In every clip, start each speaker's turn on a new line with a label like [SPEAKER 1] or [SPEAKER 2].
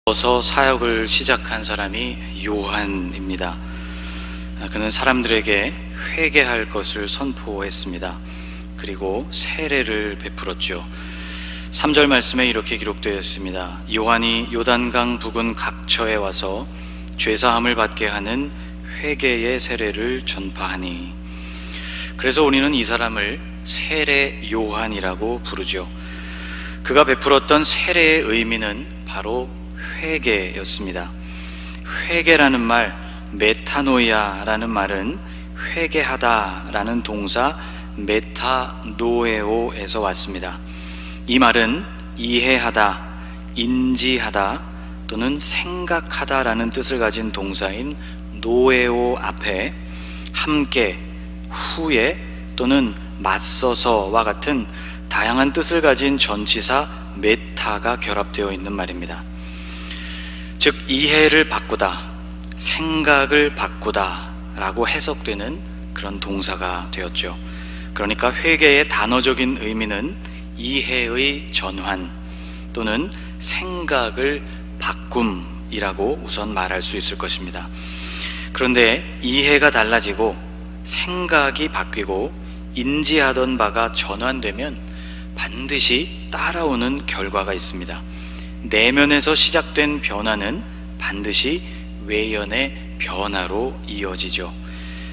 [SPEAKER 1] 어서 사역을 시작한 사람이 요한입니다. 그는 사람들에게 회개할 것을 선포했습니다. 그리고 세례를 베풀었죠. 3절 말씀에 이렇게 기록되어 있습니다. 요한이 요단강 부근 각처에 와서 죄사함을 받게 하는 회개의 세례를 전파하니. 그래서 우리는 이 사람을 세례 요한이라고 부르죠. 그가 베풀었던 세례의 의미는 바로 회개였습니다. 회개라는 말, 메타노이아라는 말은 회개하다라는 동사 메타노에오에서 왔습니다. 이 말은 이해하다, 인지하다 또는 생각하다라는 뜻을 가진 동사인 노에오 앞에 함께, 후에 또는 맞서서와 같은 다양한 뜻을 가진 전치사 메타가 결합되어 있는 말입니다. 즉 이해를 바꾸다, 생각을 바꾸다 라고 해석되는 그런 동사가 되었죠. 그러니까 회개의 단어적인 의미는 이해의 전환 또는 생각을 바꿈이라고 우선 말할 수 있을 것입니다. 그런데 이해가 달라지고 생각이 바뀌고 인지하던 바가 전환되면 반드시 따라오는 결과가 있습니다. 내면에서 시작된 변화는 반드시 외연의 변화로 이어지죠.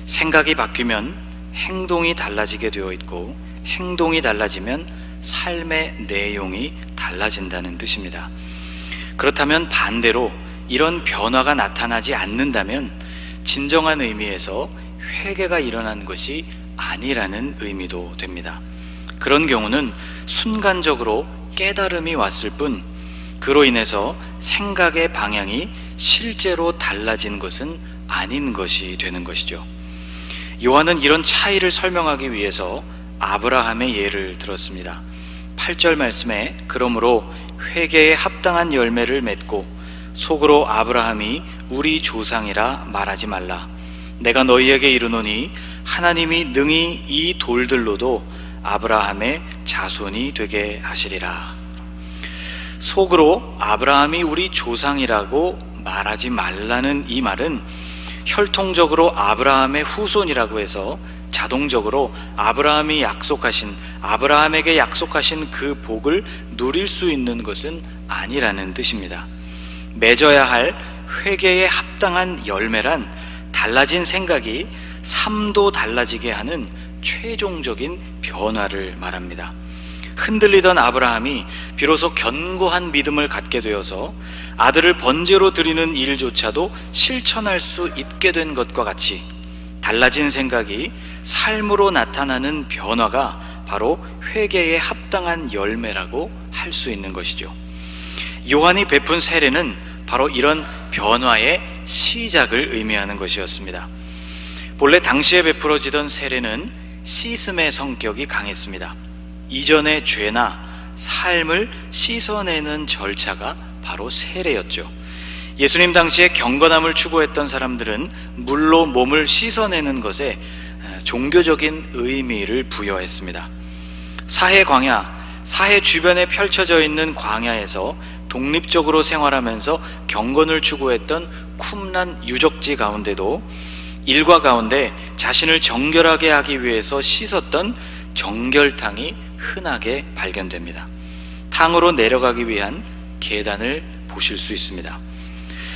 [SPEAKER 1] 생각이 바뀌면 행동이 달라지게 되어 있고, 행동이 달라지면 삶의 내용이 달라진다는 뜻입니다. 그렇다면 반대로 이런 변화가 나타나지 않는다면 진정한 의미에서 회개가 일어난 것이 아니라는 의미도 됩니다. 그런 경우는 순간적으로 깨달음이 왔을 뿐 그로 인해서 생각의 방향이 실제로 달라진 것은 아닌 것이 되는 것이죠. 요한은 이런 차이를 설명하기 위해서 아브라함의 예를 들었습니다. 8절 말씀에 그러므로 회개에 합당한 열매를 맺고 속으로 아브라함이 우리 조상이라 말하지 말라. 내가 너희에게 이르노니 하나님이 능히 이 돌들로도 아브라함의 자손이 되게 하시리라. 속으로 아브라함이 우리 조상이라고 말하지 말라는 이 말은 혈통적으로 아브라함의 후손이라고 해서 자동적으로 아브라함에게 약속하신 그 복을 누릴 수 있는 것은 아니라는 뜻입니다. 맺어야 할 회개에 합당한 열매란 달라진 생각이 삶도 달라지게 하는 최종적인 변화를 말합니다. 흔들리던 아브라함이 비로소 견고한 믿음을 갖게 되어서 아들을 번제로 드리는 일조차도 실천할 수 있게 된 것과 같이 달라진 생각이 삶으로 나타나는 변화가 바로 회개에 합당한 열매라고 할 수 있는 것이죠. 요한이 베푼 세례는 바로 이런 변화의 시작을 의미하는 것이었습니다. 본래 당시에 베풀어지던 세례는 씻음의 성격이 강했습니다. 이전의 죄나 삶을 씻어내는 절차가 바로 세례였죠. 예수님 당시에 경건함을 추구했던 사람들은 물로 몸을 씻어내는 것에 종교적인 의미를 부여했습니다. 사해 광야, 사해 주변에 펼쳐져 있는 광야에서 독립적으로 생활하면서 경건을 추구했던 쿰란 유적지 가운데도 일과 가운데 자신을 정결하게 하기 위해서 씻었던 정결탕이 흔하게 발견됩니다. 탕으로 내려가기 위한 계단을 보실 수 있습니다.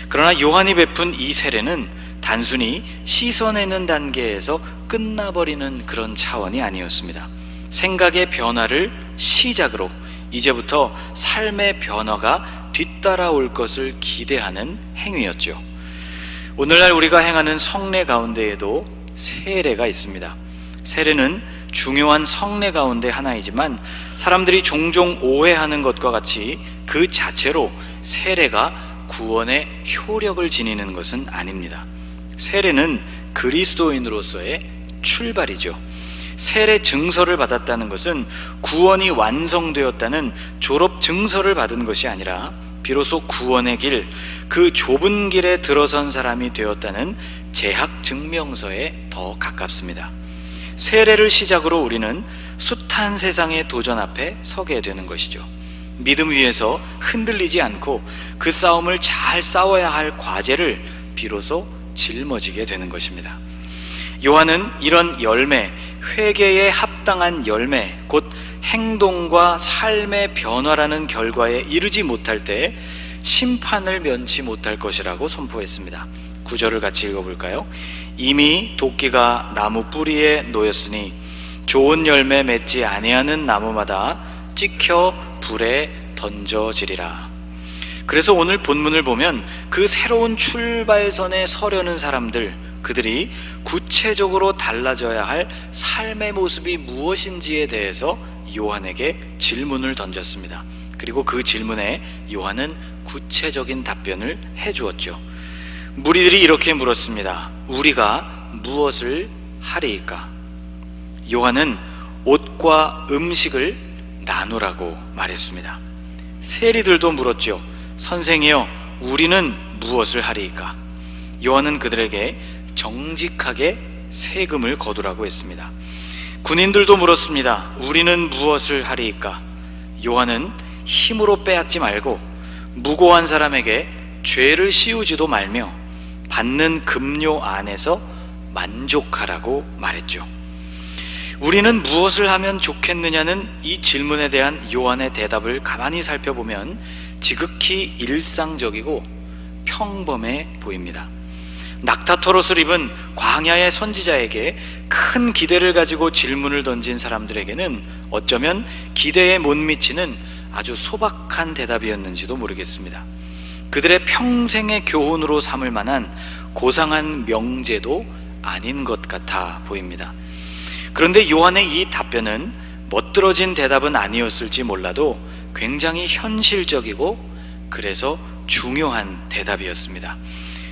[SPEAKER 1] 그러나 요한이 베푼 이 세례는 단순히 씻어내는 단계에서 끝나버리는 그런 차원이 아니었습니다. 생각의 변화를 시작으로 이제부터 삶의 변화가 뒤따라올 것을 기대하는 행위였죠. 오늘날 우리가 행하는 성례 가운데에도 세례가 있습니다. 세례는 중요한 성례 가운데 하나이지만 사람들이 종종 오해하는 것과 같이 그 자체로 세례가 구원의 효력을 지니는 것은 아닙니다. 세례는 그리스도인으로서의 출발이죠. 세례 증서를 받았다는 것은 구원이 완성되었다는 졸업 증서를 받은 것이 아니라 비로소 구원의 길, 그 좁은 길에 들어선 사람이 되었다는 재학 증명서에 더 가깝습니다. 세례를 시작으로 우리는 숱한 세상의 도전 앞에 서게 되는 것이죠. 믿음 위에서 흔들리지 않고 그 싸움을 잘 싸워야 할 과제를 비로소 짊어지게 되는 것입니다. 요한은 이런 열매, 회개에 합당한 열매, 곧 행동과 삶의 변화라는 결과에 이르지 못할 때 심판을 면치 못할 것이라고 선포했습니다. 9절을 같이 읽어볼까요? 이미 도끼가 나무 뿌리에 놓였으니 좋은 열매 맺지 아니하는 나무마다 찍혀 불에 던져지리라. 그래서 오늘 본문을 보면 그 새로운 출발선에 서려는 사람들, 그들이 구체적으로 달라져야 할 삶의 모습이 무엇인지에 대해서 요한에게 질문을 던졌습니다. 그리고 그 질문에 요한은 구체적인 답변을 해주었죠. 무리들이 이렇게 물었습니다. 우리가 무엇을 하리이까? 요한은 옷과 음식을 나누라고 말했습니다. 세리들도 물었죠. 선생이여, 우리는 무엇을 하리이까? 요한은 그들에게 정직하게 세금을 거두라고 했습니다. 군인들도 물었습니다. 우리는 무엇을 하리이까? 요한은 힘으로 빼앗지 말고 무고한 사람에게 죄를 씌우지도 말며 받는 급료 안에서 만족하라고 말했죠. 우리는 무엇을 하면 좋겠느냐는 이 질문에 대한 요한의 대답을 가만히 살펴보면 지극히 일상적이고 평범해 보입니다. 낙타털옷을 입은 광야의 선지자에게 큰 기대를 가지고 질문을 던진 사람들에게는 어쩌면 기대에 못 미치는 아주 소박한 대답이었는지도 모르겠습니다. 그들의 평생의 교훈으로 삼을 만한 고상한 명제도 아닌 것 같아 보입니다. 그런데 요한의 이 답변은 멋들어진 대답은 아니었을지 몰라도 굉장히 현실적이고 그래서 중요한 대답이었습니다.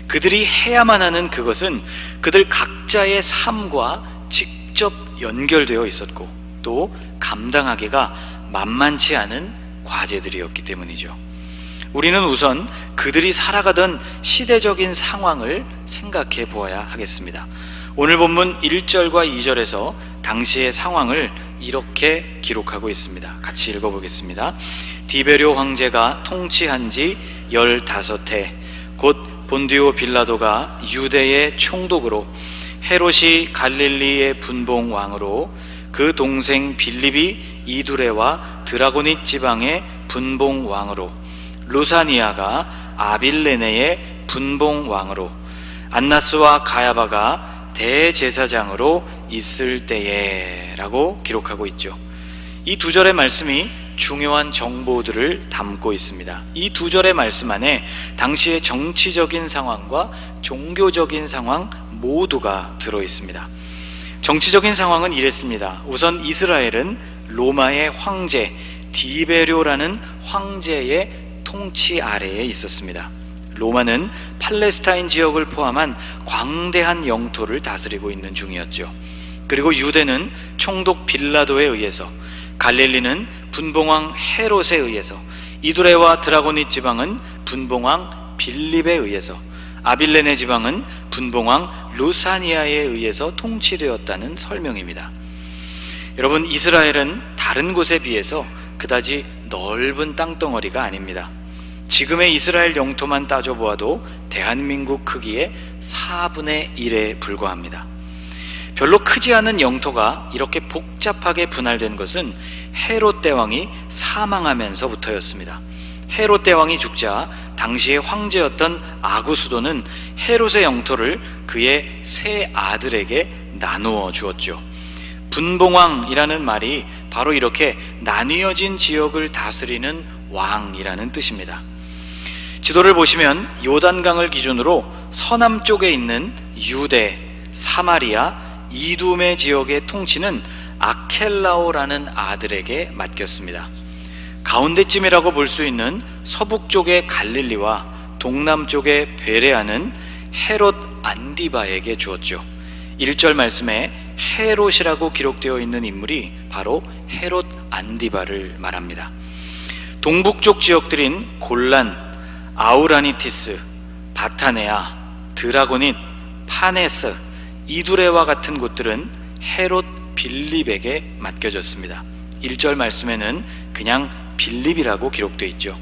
[SPEAKER 1] 그들이 해야만 하는 그것은 그들 각자의 삶과 직접 연결되어 있었고 또 감당하기가 만만치 않은 과제들이었기 때문이죠. 우리는 우선 그들이 살아가던 시대적인 상황을 생각해 보아야 하겠습니다. 오늘 본문 1절과 2절에서 당시의 상황을 이렇게 기록하고 있습니다. 같이 읽어보겠습니다. 디베료 황제가 통치한 지 15해 곧 본디오 빌라도가 유대의 총독으로 헤롯이 갈릴리의 분봉 왕으로 그 동생 빌립이 이두레와 드라고닛 지방의 분봉 왕으로 루사니아가 아빌레네의 분봉 왕으로 안나스와 가야바가 대제사장으로 있을 때에 라고 기록하고 있죠. 이 두 절의 말씀이 중요한 정보들을 담고 있습니다. 이 두 절의 말씀 안에 당시의 정치적인 상황과 종교적인 상황 모두가 들어 있습니다. 정치적인 상황은 이랬습니다. 우선 이스라엘은 로마의 황제 디베료라는 황제의 통치 아래에 있었습니다. 로마는 팔레스타인 지역을 포함한 광대한 영토를 다스리고 있는 중이었죠. 그리고 유대는 총독 빌라도에 의해서, 갈릴리는 분봉왕 헤롯에 의해서, 이두레와 드라고닛 지방은 분봉왕 빌립에 의해서, 아빌레네 지방은 분봉왕 루사니아에 의해서 통치되었다는 설명입니다. 여러분, 이스라엘은 다른 곳에 비해서 그다지 넓은 땅덩어리가 아닙니다. 지금의 이스라엘 영토만 따져보아도 대한민국 크기의 4분의 1에 불과합니다. 별로 크지 않은 영토가 이렇게 복잡하게 분할된 것은 헤롯 대왕이 사망하면서부터였습니다. 헤롯 대왕이 죽자 당시의 황제였던 아구스도는 헤롯의 영토를 그의 세 아들에게 나누어 주었죠. 분봉왕이라는 말이 바로 이렇게 나뉘어진 지역을 다스리는 왕이라는 뜻입니다. 지도를 보시면 요단강을 기준으로 서남쪽에 있는 유대, 사마리아, 이두메 지역의 통치는 아켈라오라는 아들에게 맡겼습니다. 가운데쯤이라고 볼 수 있는 서북쪽의 갈릴리와 동남쪽의 베레아는 헤롯 안디바에게 주었죠. 1절 말씀에 헤롯이라고 기록되어 있는 인물이 바로 헤롯 안디바를 말합니다. 동북쪽 지역들인 골란, 아우라니티스, 바타네아, 드라고닛, 파네스, 이두레와 같은 곳들은 헤롯 빌립에게 맡겨졌습니다. 1절 말씀에는 그냥 빌립이라고 기록되어 있죠.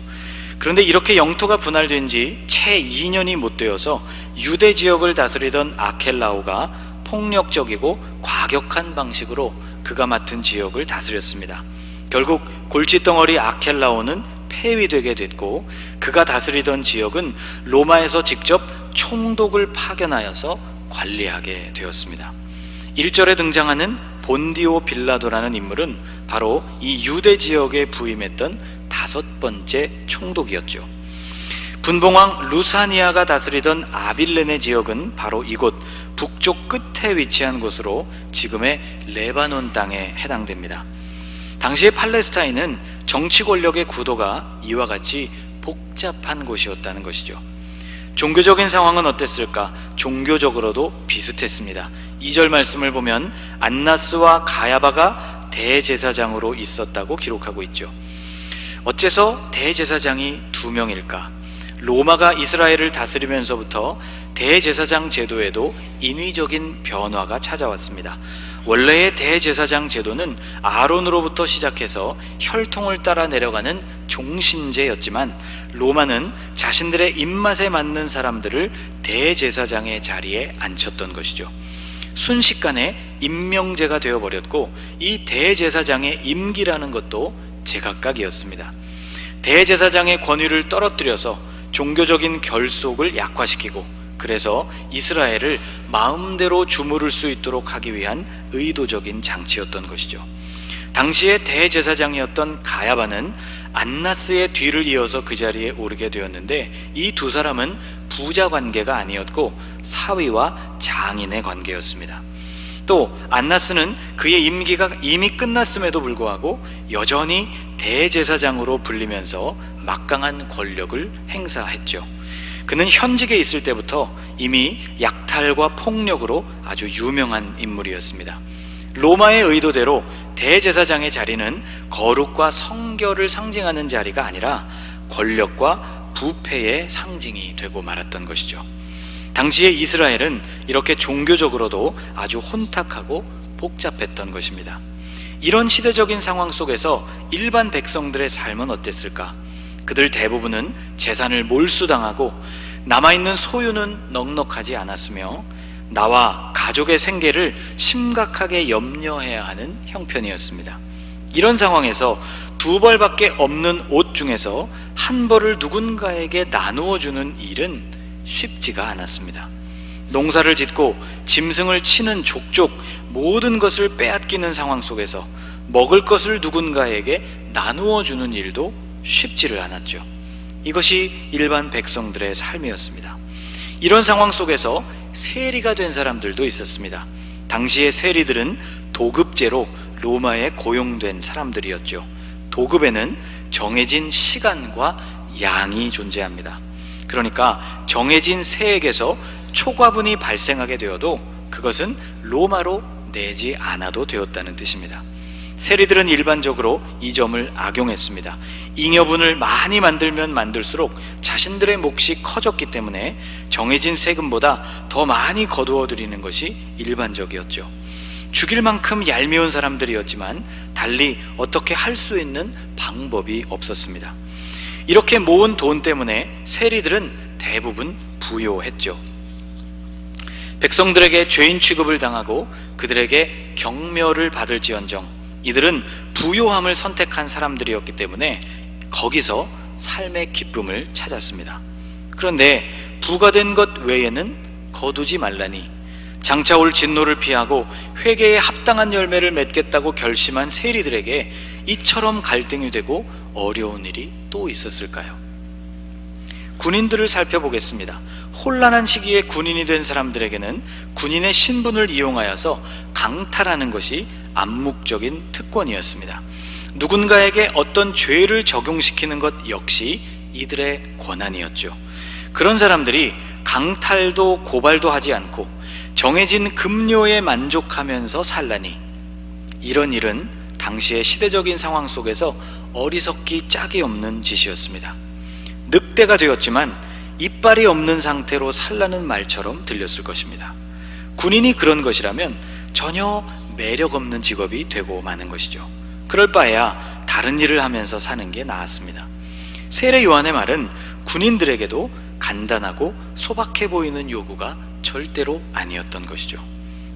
[SPEAKER 1] 그런데 이렇게 영토가 분할된 지 채 2년이 못 되어서 유대 지역을 다스리던 아켈라오가 폭력적이고 과격한 방식으로 그가 맡은 지역을 다스렸습니다. 결국 골칫덩어리 아켈라오는 폐위되게 됐고, 그가 다스리던 지역은 로마에서 직접 총독을 파견하여서 관리하게 되었습니다. 1절에 등장하는 본디오 빌라도라는 인물은 바로 이 유대 지역에 부임했던 5번째 총독이었죠. 분봉왕 루사니아가 다스리던 아빌레네 지역은 바로 이곳 북쪽 끝에 위치한 곳으로 지금의 레바논 땅에 해당됩니다. 당시의 팔레스타인은 정치 권력의 구도가 이와 같이 복잡한 곳이었다는 것이죠. 종교적인 상황은 어땠을까? 종교적으로도 비슷했습니다. 2절 말씀을 보면 안나스와 가야바가 대제사장으로 있었다고 기록하고 있죠. 어째서 대제사장이 2명일까? 로마가 이스라엘을 다스리면서부터 대제사장 제도에도 인위적인 변화가 찾아왔습니다. 원래의 대제사장 제도는 아론으로부터 시작해서 혈통을 따라 내려가는 종신제였지만, 로마는 자신들의 입맛에 맞는 사람들을 대제사장의 자리에 앉혔던 것이죠. 순식간에 임명제가 되어버렸고, 이 대제사장의 임기라는 것도 제각각이었습니다. 대제사장의 권위를 떨어뜨려서 종교적인 결속을 약화시키고, 그래서 이스라엘을 마음대로 주무를 수 있도록 하기 위한 의도적인 장치였던 것이죠. 당시의 대제사장이었던 가야바는 안나스의 뒤를 이어서 그 자리에 오르게 되었는데, 이 두 사람은 부자 관계가 아니었고 사위와 장인의 관계였습니다. 또 안나스는 그의 임기가 이미 끝났음에도 불구하고 여전히 대제사장으로 불리면서 막강한 권력을 행사했죠. 그는 현직에 있을 때부터 이미 약탈과 폭력으로 아주 유명한 인물이었습니다. 로마의 의도대로 대제사장의 자리는 거룩과 성결을 상징하는 자리가 아니라 권력과 부패의 상징이 되고 말았던 것이죠. 당시의 이스라엘은 이렇게 종교적으로도 아주 혼탁하고 복잡했던 것입니다. 이런 시대적인 상황 속에서 일반 백성들의 삶은 어땠을까? 그들 대부분은 재산을 몰수당하고 남아있는 소유는 넉넉하지 않았으며 나와 가족의 생계를 심각하게 염려해야 하는 형편이었습니다. 이런 상황에서 2벌밖에 없는 옷 중에서 한 벌을 누군가에게 나누어 주는 일은 쉽지가 않았습니다. 농사를 짓고 짐승을 치는 족족 모든 것을 빼앗기는 상황 속에서 먹을 것을 누군가에게 나누어 주는 일도 쉽지를 않았죠. 이것이 일반 백성들의 삶이었습니다. 이런 상황 속에서 세리가 된 사람들도 있었습니다. 당시의 세리들은 도급제로 로마에 고용된 사람들이었죠. 도급에는 정해진 시간과 양이 존재합니다. 그러니까 정해진 세액에서 초과분이 발생하게 되어도 그것은 로마로 내지 않아도 되었다는 뜻입니다. 세리들은 일반적으로 이 점을 악용했습니다. 잉여분을 많이 만들면 만들수록 자신들의 몫이 커졌기 때문에 정해진 세금보다 더 많이 거두어 들이는 것이 일반적이었죠. 죽일 만큼 얄미운 사람들이었지만 달리 어떻게 할 수 있는 방법이 없었습니다. 이렇게 모은 돈 때문에 세리들은 대부분 부요했죠. 백성들에게 죄인 취급을 당하고 그들에게 경멸을 받을지언정 이들은 부요함을 선택한 사람들이었기 때문에 거기서 삶의 기쁨을 찾았습니다. 그런데 부과된 것 외에는 거두지 말라니, 장차 올 진노를 피하고 회개에 합당한 열매를 맺겠다고 결심한 세리들에게 이처럼 갈등이 되고 어려운 일이 또 있었을까요? 군인들을 살펴보겠습니다. 혼란한 시기에 군인이 된 사람들에게는 군인의 신분을 이용하여서 강탈하는 것이 암묵적인 특권이었습니다. 누군가에게 어떤 죄를 적용시키는 것 역시 이들의 권한이었죠. 그런 사람들이 강탈도 고발도 하지 않고 정해진 급료에 만족하면서 살라니, 이런 일은 당시의 시대적인 상황 속에서 어리석기 짝이 없는 짓이었습니다. 늑대가 되었지만 이빨이 없는 상태로 살라는 말처럼 들렸을 것입니다. 군인이 그런 것이라면 전혀 매력 없는 직업이 되고 마는 것이죠. 그럴 바에야 다른 일을 하면서 사는 게 나았습니다. 세례 요한의 말은 군인들에게도 간단하고 소박해 보이는 요구가 절대로 아니었던 것이죠.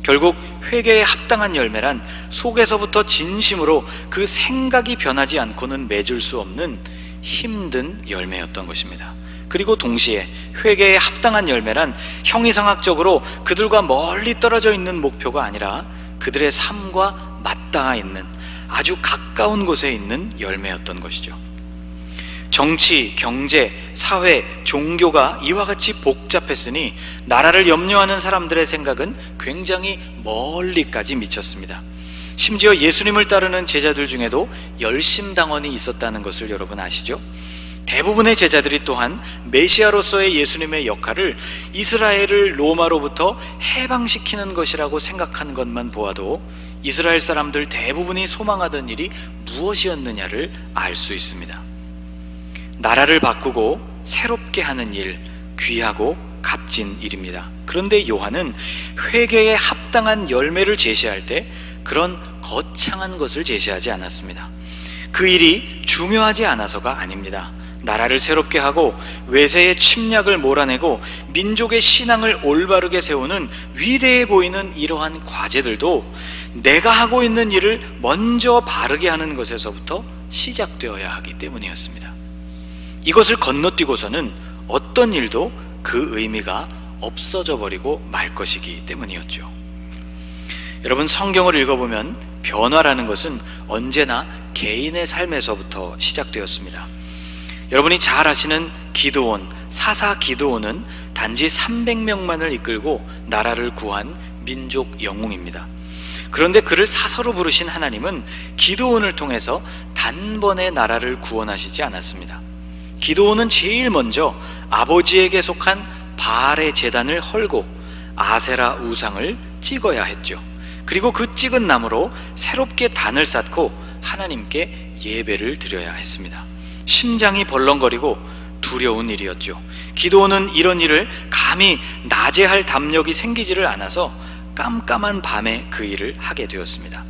[SPEAKER 1] 결국 회개에 합당한 열매란 속에서부터 진심으로 그 생각이 변하지 않고는 맺을 수 없는 힘든 열매였던 것입니다. 그리고 동시에 회개에 합당한 열매란 형이상학적으로 그들과 멀리 떨어져 있는 목표가 아니라 그들의 삶과 맞닿아 있는 아주 가까운 곳에 있는 열매였던 것이죠. 정치, 경제, 사회, 종교가 이와 같이 복잡했으니 나라를 염려하는 사람들의 생각은 굉장히 멀리까지 미쳤습니다. 심지어 예수님을 따르는 제자들 중에도 열심당원이 있었다는 것을 여러분 아시죠? 대부분의 제자들이 또한 메시아로서의 예수님의 역할을 이스라엘을 로마로부터 해방시키는 것이라고 생각한 것만 보아도 이스라엘 사람들 대부분이 소망하던 일이 무엇이었느냐를 알 수 있습니다. 나라를 바꾸고 새롭게 하는 일, 귀하고 값진 일입니다. 그런데 요한은 회개에 합당한 열매를 제시할 때 그런 거창한 것을 제시하지 않았습니다. 그 일이 중요하지 않아서가 아닙니다. 나라를 새롭게 하고 외세의 침략을 몰아내고 민족의 신앙을 올바르게 세우는 위대해 보이는 이러한 과제들도 내가 하고 있는 일을 먼저 바르게 하는 것에서부터 시작되어야 하기 때문이었습니다. 이것을 건너뛰고서는 어떤 일도 그 의미가 없어져 버리고 말 것이기 때문이었죠. 여러분, 성경을 읽어보면 변화라는 것은 언제나 개인의 삶에서부터 시작되었습니다. 여러분이 잘 아시는 기드온, 사사 기드온은 단지 300명만을 이끌고 나라를 구한 민족 영웅입니다. 그런데 그를 사사로 부르신 하나님은 기드온을 통해서 단번에 나라를 구원하시지 않았습니다. 기드온은 제일 먼저 아버지에게 속한 바알의 제단을 헐고 아세라 우상을 찍어야 했죠. 그리고 그 찍은 나무로 새롭게 단을 쌓고 하나님께 예배를 드려야 했습니다. 심장이 벌렁거리고 두려운 일이었죠. 기드온은 이런 일을 감히 낮에 할 담력이 생기지를 않아서 깜깜한 밤에 그 일을 하게 되었습니다.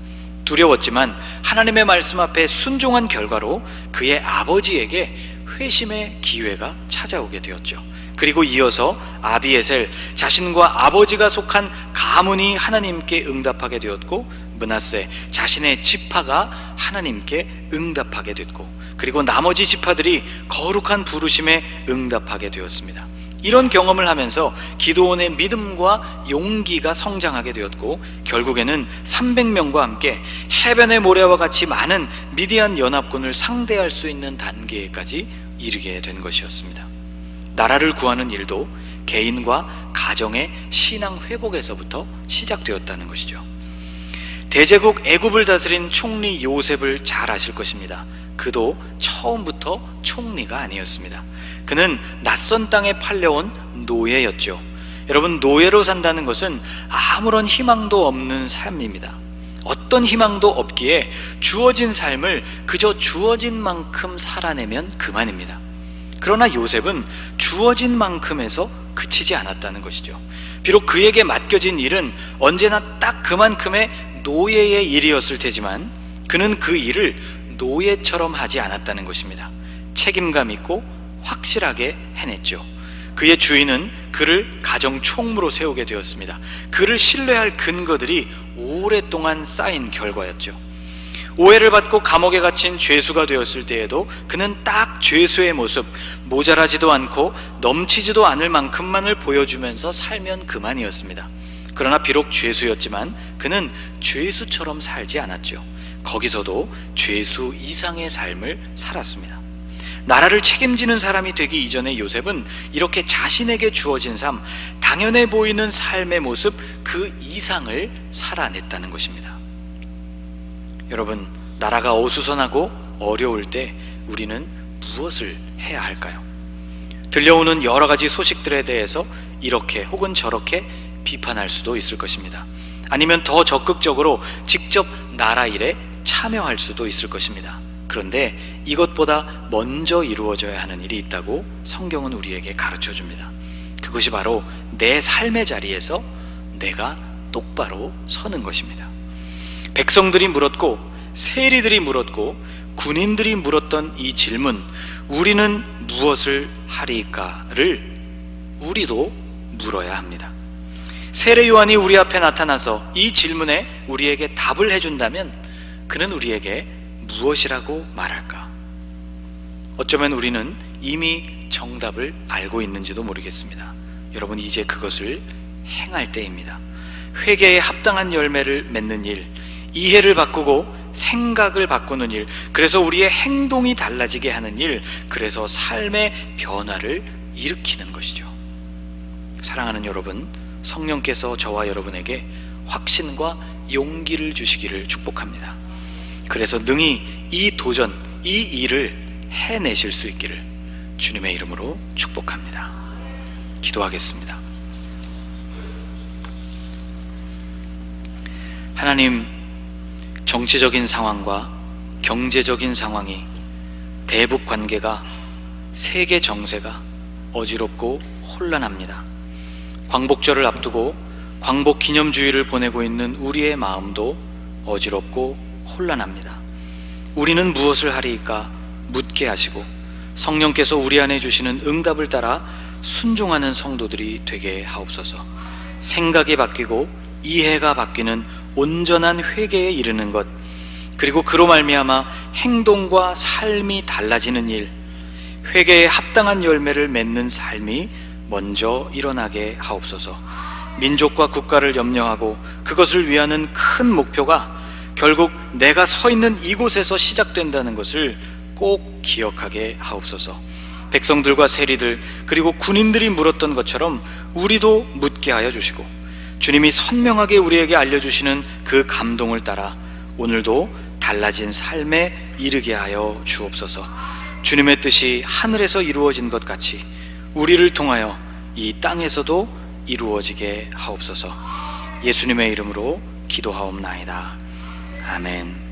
[SPEAKER 1] 두려웠지만 하나님의 말씀 앞에 순종한 결과로 그의 아버지에게 회심의 기회가 찾아오게 되었죠. 그리고 이어서 아비에셀, 자신과 아버지가 속한 가문이 하나님께 응답하게 되었고, 므낫세, 자신의 지파가 하나님께 응답하게 됐고, 그리고 나머지 지파들이 거룩한 부르심에 응답하게 되었습니다. 이런 경험을 하면서 기드온의 믿음과 용기가 성장하게 되었고, 결국에는 300명과 함께 해변의 모래와 같이 많은 미디안 연합군을 상대할 수 있는 단계까지 이르게 된 것이었습니다. 나라를 구하는 일도 개인과 가정의 신앙 회복에서부터 시작되었다는 것이죠. 대제국 애굽을 다스린 총리 요셉을 잘 아실 것입니다. 그도 처음부터 총리가 아니었습니다. 그는 낯선 땅에 팔려온 노예였죠. 여러분, 노예로 산다는 것은 아무런 희망도 없는 삶입니다. 어떤 희망도 없기에 주어진 삶을 그저 주어진 만큼 살아내면 그만입니다. 그러나 요셉은 주어진 만큼에서 그치지 않았다는 것이죠. 비록 그에게 맡겨진 일은 언제나 딱 그만큼의 노예의 일이었을 테지만 그는 그 일을 노예처럼 하지 않았다는 것입니다. 책임감 있고 확실하게 해냈죠. 그의 주인은 그를 가정 총무로 세우게 되었습니다. 그를 신뢰할 근거들이 오랫동안 쌓인 결과였죠. 오해를 받고 감옥에 갇힌 죄수가 되었을 때에도 그는 딱 죄수의 모습, 모자라지도 않고 넘치지도 않을 만큼만을 보여주면서 살면 그만이었습니다. 그러나 비록 죄수였지만 그는 죄수처럼 살지 않았죠. 거기서도 죄수 이상의 삶을 살았습니다. 나라를 책임지는 사람이 되기 이전에 요셉은 이렇게 자신에게 주어진 삶, 당연해 보이는 삶의 모습 그 이상을 살아냈다는 것입니다. 여러분, 나라가 어수선하고 어려울 때 우리는 무엇을 해야 할까요? 들려오는 여러 가지 소식들에 대해서 이렇게 혹은 저렇게 비판할 수도 있을 것입니다. 아니면 더 적극적으로 직접 나라 일에 참여할 수도 있을 것입니다. 그런데 이것보다 먼저 이루어져야 하는 일이 있다고 성경은 우리에게 가르쳐 줍니다. 그것이 바로 내 삶의 자리에서 내가 똑바로 서는 것입니다. 백성들이 물었고 세리들이 물었고 군인들이 물었던 이 질문, 우리는 무엇을 하리까를 우리도 물어야 합니다. 세례 요한이 우리 앞에 나타나서 이 질문에 우리에게 답을 해준다면 그는 우리에게 무엇이라고 말할까? 어쩌면 우리는 이미 정답을 알고 있는지도 모르겠습니다. 여러분, 이제 그것을 행할 때입니다. 회개에 합당한 열매를 맺는 일, 이해를 바꾸고 생각을 바꾸는 일, 그래서 우리의 행동이 달라지게 하는 일, 그래서 삶의 변화를 일으키는 것이죠. 사랑하는 여러분, 성령께서 저와 여러분에게 확신과 용기를 주시기를 축복합니다. 그래서 능히 이 도전, 이 일을 해내실 수 있기를 주님의 이름으로 축복합니다. 기도하겠습니다. 하나님, 정치적인 상황과 경제적인 상황이, 대북 관계가, 세계 정세가 어지럽고 혼란합니다. 광복절을 앞두고 광복 기념주의를 보내고 있는 우리의 마음도 어지럽고 혼란합니다. 우리는 무엇을 하리이까 묻게 하시고 성령께서 우리 안에 주시는 응답을 따라 순종하는 성도들이 되게 하옵소서. 생각이 바뀌고 이해가 바뀌는 온전한 회개에 이르는 것, 그리고 그로 말미암아 행동과 삶이 달라지는 일, 회개에 합당한 열매를 맺는 삶이 먼저 일어나게 하옵소서. 민족과 국가를 염려하고 그것을 위하는 큰 목표가 결국 내가 서 있는 이곳에서 시작된다는 것을 꼭 기억하게 하옵소서. 백성들과 세리들 그리고 군인들이 물었던 것처럼 우리도 묻게 하여 주시고, 주님이 선명하게 우리에게 알려주시는 그 감동을 따라 오늘도 달라진 삶에 이르게 하여 주옵소서. 주님의 뜻이 하늘에서 이루어진 것 같이 우리를 통하여 이 땅에서도 이루어지게 하옵소서. 예수님의 이름으로 기도하옵나이다. 아멘.